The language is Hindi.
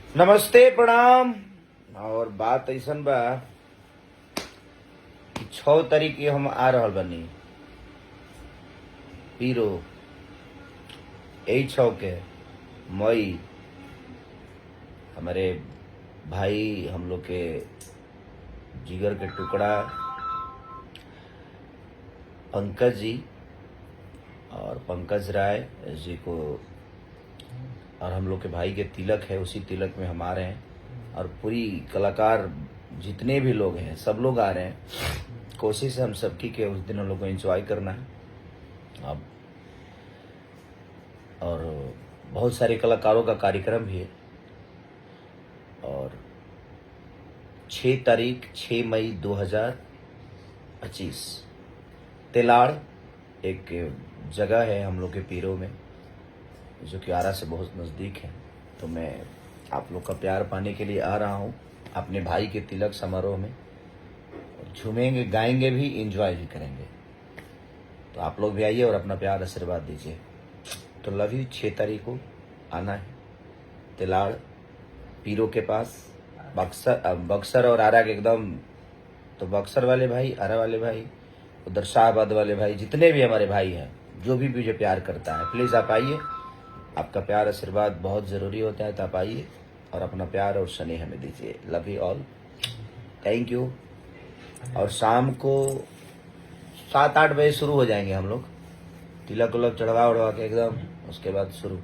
नमस्ते प्रणाम। और बात ऐसन बा कि 6 तारीख के हम आ रहल बनी पीरो, यही 6 के मई। हमारे भाई, हम लोग के जिगर के टुकड़ा पंकज जी और पंकज राय जी को, और हम लोग के भाई के तिलक है, उसी तिलक में हम आ रहे हैं। और पूरी कलाकार जितने भी लोग हैं सब लोग आ रहे हैं। कोशिश है हम सबकी के उस दिन हम लोग को एंजॉय करना है। अब और बहुत सारे कलाकारों का कार्यक्रम भी है। और 6 मई 2025 तेलाड़ एक जगह है हम लोग के पीरो में, जो कि आरा से बहुत नज़दीक है। तो मैं आप लोग का प्यार पाने के लिए आ रहा हूँ अपने भाई के तिलक समारोह में। झूमेंगे, गाएंगे भी, एंजॉय भी करेंगे। तो आप लोग भी आइए और अपना प्यार आशीर्वाद दीजिए। तो लव यू। 6 तारीख को आना है तेलाड़ पीरो के पास, बक्सर और आरा के एकदम। तो बक्सर वाले भाई, आरा वाले भाई, उधर शाहबाद वाले भाई, जितने भी हमारे भाई हैं, जो भी मुझे प्यार करता है, प्लीज़ आप आइए। आपका प्यार आशीर्वाद बहुत ज़रूरी होता है। तो आप आइए और अपना प्यार और स्नेह हमें दीजिए। Love you all, thank you. और शाम को 7-8 बजे शुरू हो जाएंगे हम लोग, तिलक उलक चढ़वा उड़वा के एकदम, उसके बाद शुरू।